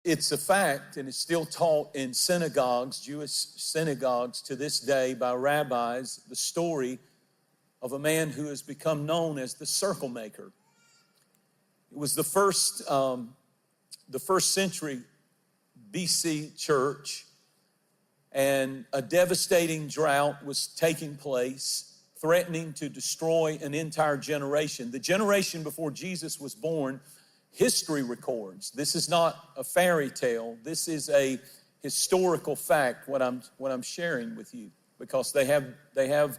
It's a fact, and it's still taught in synagogues, Jewish synagogues to this day by rabbis, the story of a man who has become known as the circle maker. It was the first century BC church, and a devastating drought was taking place, threatening to destroy an entire generation. The generation before Jesus was born, history records. This is not a fairy tale. This is a historical fact, what I'm sharing with you, because they have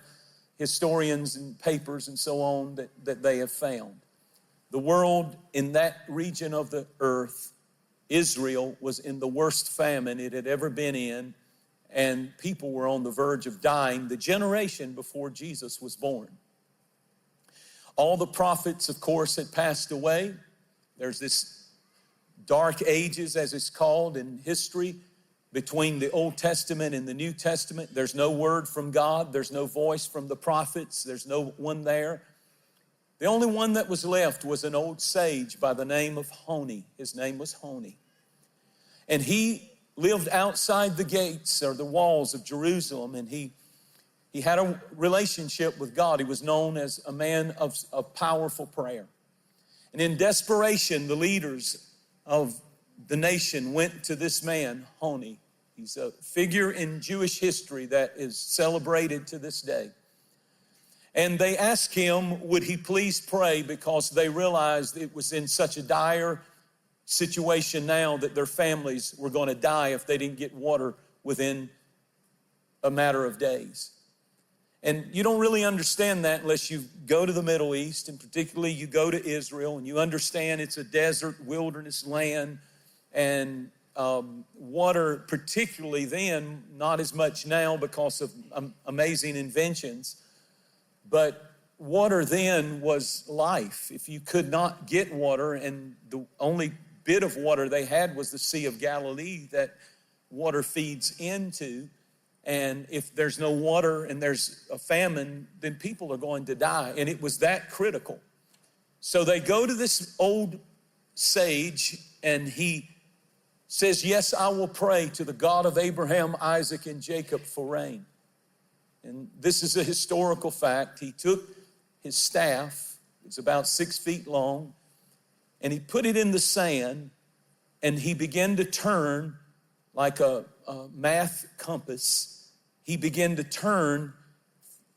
historians and papers and so on that they have found. The world in that region of the earth, Israel, was in the worst famine it had ever been in, and people were on the verge of dying the generation before Jesus was born. All the prophets, of course, had passed away. There's this dark ages, as it's called in history, between the Old Testament and the New Testament. There's no word from God. There's no voice from the prophets. There's no one there. The only one that was left was an old sage by the name of Honi. His name was Honi. And he lived outside the gates or the walls of Jerusalem, and he had a relationship with God. He was known as a man of powerful prayer. And in desperation, the leaders of the nation went to this man, Honi. He's a figure in Jewish history that is celebrated to this day. And they asked him, would he please pray, because they realized it was in such a dire situation now that their families were going to die if they didn't get water within a matter of days. And you don't really understand that unless you go to the Middle East, and particularly you go to Israel, and you understand it's a desert, wilderness land, and water, particularly then, not as much now because of amazing inventions, but water then was life. If you could not get water, and the only bit of water they had was the Sea of Galilee that water feeds into, and if there's no water and there's a famine, then people are going to die. And it was that critical. So they go to this old sage, and he says, yes, I will pray to the God of Abraham, Isaac, and Jacob for rain. And this is a historical fact. He took his staff, it's about 6 feet long, and he put it in the sand, and he began to turn like a math compass. He began to turn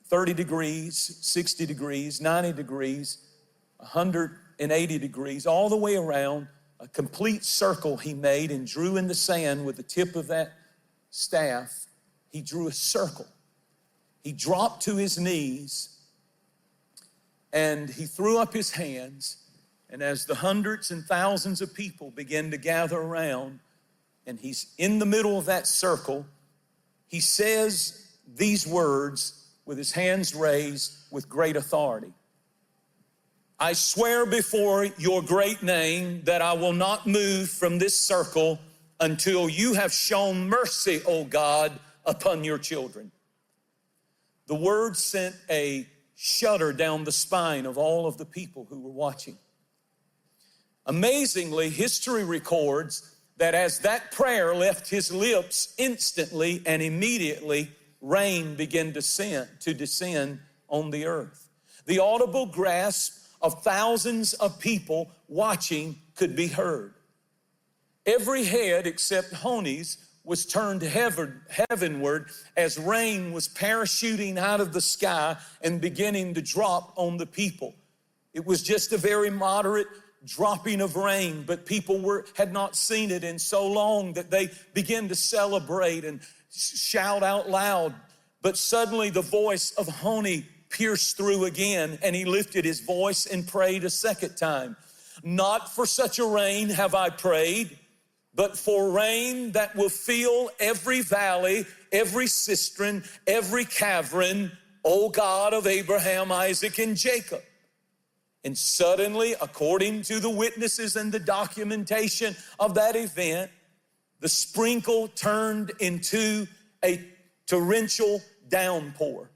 30 degrees, 60 degrees, 90 degrees, 180 degrees, all the way around. A complete circle he made and drew in the sand with the tip of that staff. He drew a circle. He dropped to his knees, and he threw up his hands. And as the hundreds and thousands of people began to gather around, and he's in the middle of that circle, he says these words with his hands raised with great authority. I swear before your great name that I will not move from this circle until you have shown mercy, O God, upon your children. The word sent a shudder down the spine of all of the people who were watching. Amazingly, history records that as that prayer left his lips, instantly and immediately, rain began to descend on the earth. The audible grasp of thousands of people watching could be heard. Every head except Honi's was turned heavenward as rain was parachuting out of the sky and beginning to drop on the people. It was just a very moderate dropping of rain, but people had not seen it in so long that they began to celebrate and shout out loud. But suddenly the voice of Honi pierced through again, and he lifted his voice and prayed a second time. Not for such a rain have I prayed, but for rain that will fill every valley, every cistern, every cavern, O God of Abraham, Isaac, and Jacob. And suddenly, according to the witnesses and the documentation of that event, the sprinkle turned into a torrential downpour.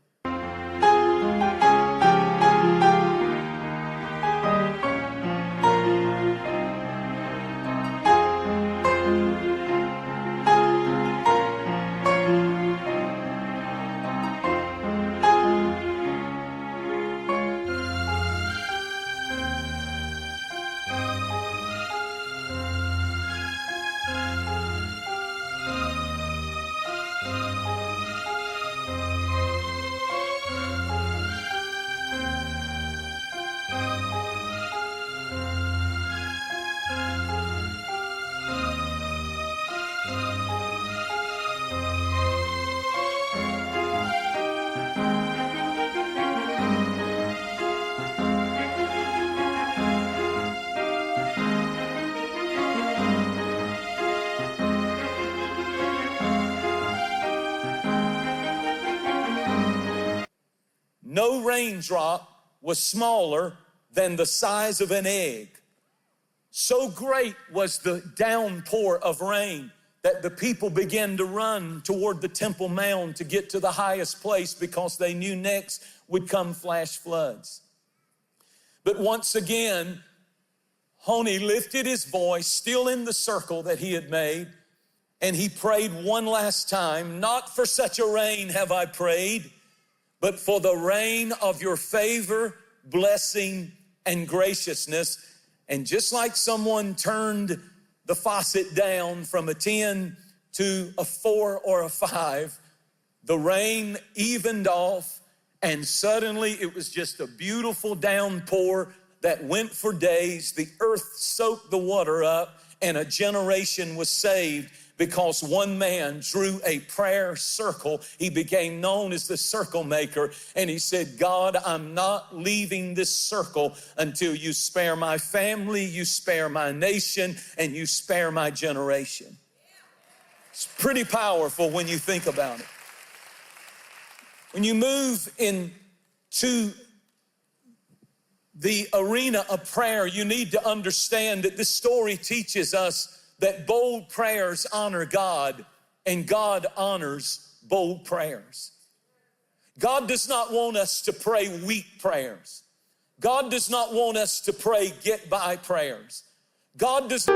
no raindrop was smaller than the size of an egg. So great was the downpour of rain that the people began to run toward the Temple Mount to get to the highest place because they knew next would come flash floods. But once again, Honi lifted his voice, still in the circle that he had made, and he prayed one last time, not for such a rain have I prayed, but for the rain of your favor, blessing, and graciousness. And just like someone turned the faucet down from a 10 to a 4 or a 5, the rain evened off, and suddenly it was just a beautiful downpour that went for days. The earth soaked the water up, and a generation was saved because one man drew a prayer circle. He became known as the circle maker, and he said, God, I'm not leaving this circle until you spare my family, you spare my nation, and you spare my generation. It's pretty powerful when you think about it. When you move into the arena of prayer, you need to understand that this story teaches us that bold prayers honor God, and God honors bold prayers. God does not want us to pray weak prayers. God does not want us to pray get-by prayers. God does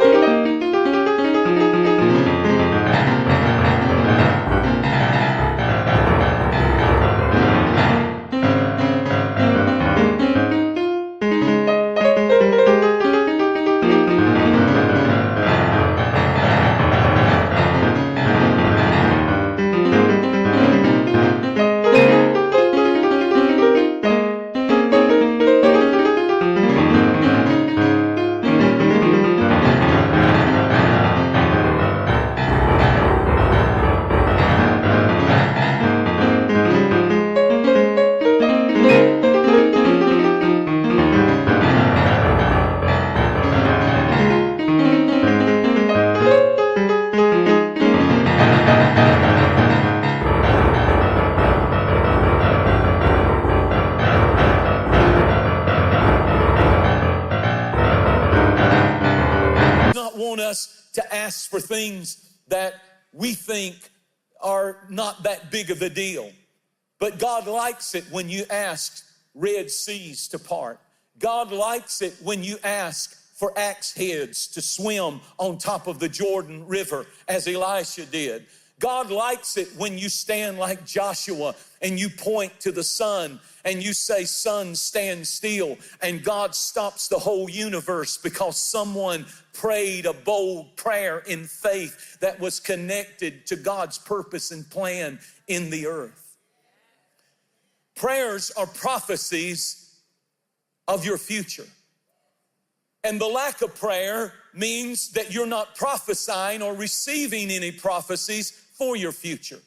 us to ask for things that we think are not that big of a deal. But God likes it when you ask Red Seas to part. God likes it when you ask for axe heads to swim on top of the Jordan River as Elisha did. God likes it when you stand like Joshua and you point to the sun and you say, sun, stand still. And God stops the whole universe because someone prayed a bold prayer in faith that was connected to God's purpose and plan in the earth. Prayers are prophecies of your future. And the lack of prayer means that you're not prophesying or receiving any prophecies for your future.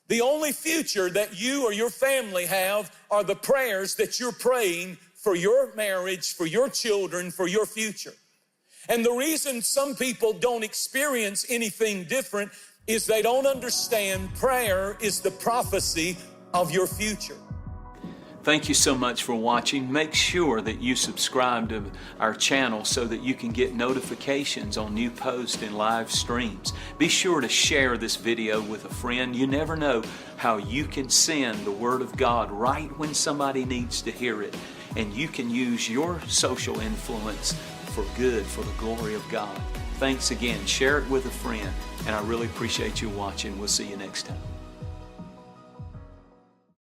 The only future that you or your family have are the prayers that you're praying for your marriage, for your children, for your future. And the reason some people don't experience anything different is they don't understand prayer is the prophecy of your future. Thank you so much for watching. Make sure that you subscribe to our channel so that you can get notifications on new posts and live streams. Be sure to share this video with a friend. You never know how you can send the Word of God right when somebody needs to hear it. And you can use your social influence for good, for the glory of God. Thanks again. Share it with a friend. And I really appreciate you watching. We'll see you next time.